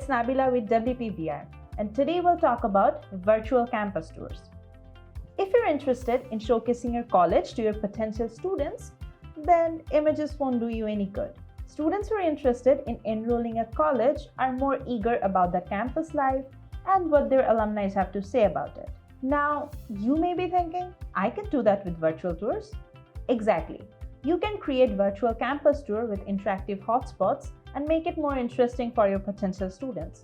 it's Nabila with WPVR, and today we'll talk about virtual campus tours. If you're interested in showcasing your college to your potential students, then images won't do you any good. Students who are interested in enrolling at college are more eager about the campus life and what their alumni have to say about it. Now, you may be thinking, I can do that with virtual tours? Exactly. You can create virtual campus tour with interactive hotspots and make it more interesting for your potential students.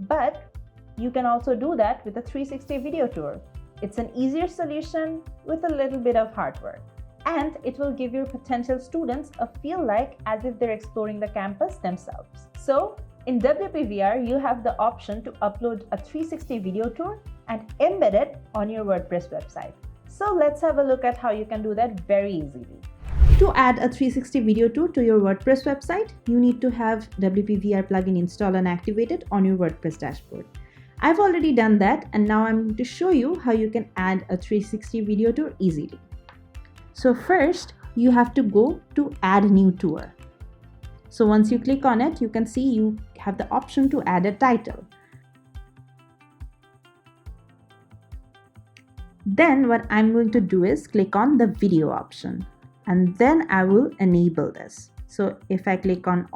But you can also do that with a 360 video tour. It's an easier solution with a little bit of hard work. And it will give your potential students a feel like as if they're exploring the campus themselves. So, in WPVR, you have the option to upload a 360 video tour and embed it on your WordPress website. So let's have a look at how you can do that very easily. To add a 360 video tour to your WordPress website, you need to have WPVR plugin installed and activated on your WordPress dashboard. I've already done that, and now I'm going to show you how you can add a 360 video tour easily. So first, you have to go to Add New Tour. So once you click on it, you can see you have the option to add a title. Then what I'm going to do is click on the video option, and then I will enable this. So if I click on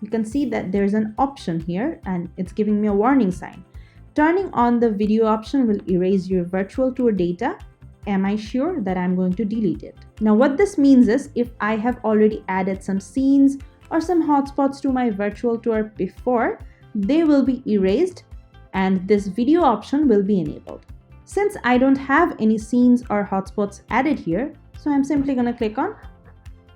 you can see that there's an option here and it's giving me a warning sign. Turning on the video option will erase your virtual tour data. Am I sure that I'm going to delete it? Now what this means is if I have already added some scenes or some hotspots to my virtual tour before, they will be erased and this video option will be enabled. Since I don't have any scenes or hotspots added here, so I'm simply going to click on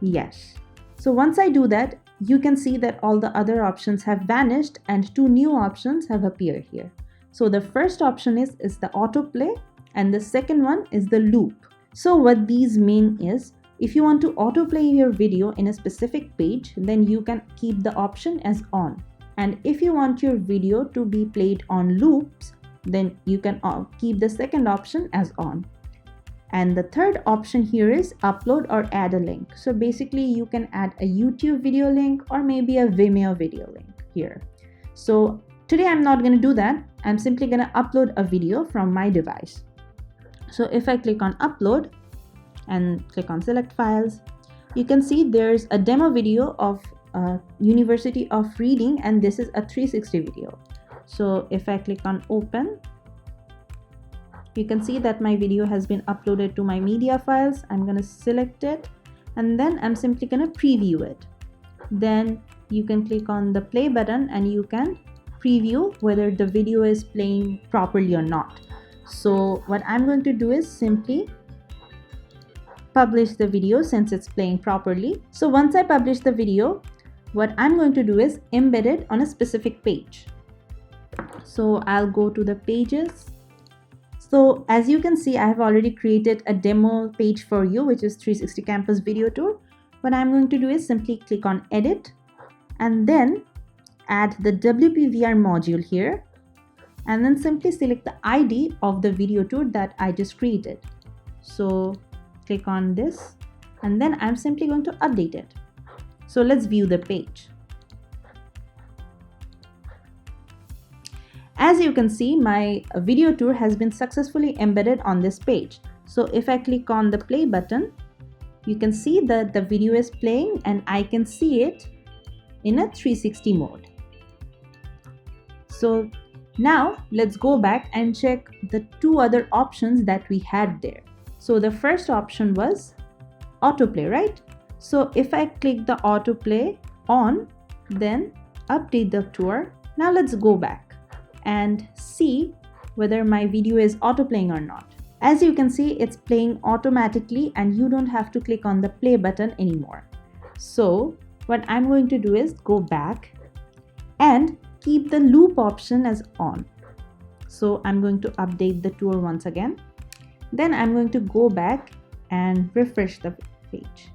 yes. So once I do that, you can see that all the other options have vanished and two new options have appeared here. So the first option is the autoplay and the second one is the loop. So what these mean is if you want to autoplay your video in a specific page, then you can keep the option as on. And if you want your video to be played on loops, then you can keep the second option as on. And the third option here is upload or add a link. So basically you can add a YouTube video link or maybe a Vimeo video link here. So today I'm not going to do that. I'm simply going to upload a video from my device. So if I click on upload and click on select files, you can see there's a demo video of University of Reading, and this is a 360 video. So if I click on open, you can see that my video has been uploaded to my media files. I'm going to select it and then I'm simply going to preview it. Then you can click on the play button and you can preview whether the video is playing properly or not. So what I'm going to do is simply publish the video since it's playing properly. So once I publish the video, what I'm going to do is embed it on a specific page. So I'll go to the pages. So as you can see, I have already created a demo page for you, which is 360 Campus Video Tour. What I'm going to do is simply click on Edit and then add the WPVR module here and then simply select the ID of the video tour that I just created. So click on this and then I'm simply going to update it. So let's view the page. As you can see, my video tour has been successfully embedded on this page. So if I click on the play button, you can see that the video is playing and I can see it in a 360 mode. So now let's go back and check the two other options that we had there. So the first option was autoplay, right? So if I click the autoplay on, then update the tour. Now let's go back and see whether my video is autoplaying or not. As you can see, it's playing automatically and you don't have to click on the play button anymore. So what I'm going to do is go back and keep the loop option as on. So I'm going to update the tour once again. Then I'm going to go back and refresh the page.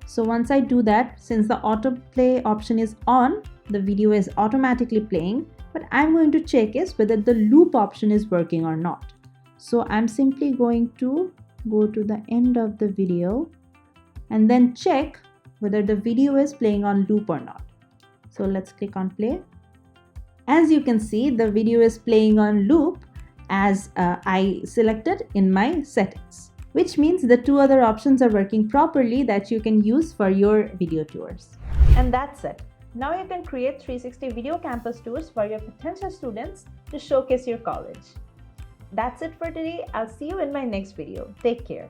So once I do that, since the autoplay option is on, the video is automatically playing. What I'm going to check is whether the loop option is working or not. So I'm simply going to go to the end of the video and then check whether the video is playing on loop or not. So let's click on play. As you can see, the video is playing on loop as I selected in my settings, which means the two other options are working properly that you can use for your video tours. And that's it. Now you can create 360 video campus tours for your potential students to showcase your college. That's it for today. I'll see you in my next video. Take care.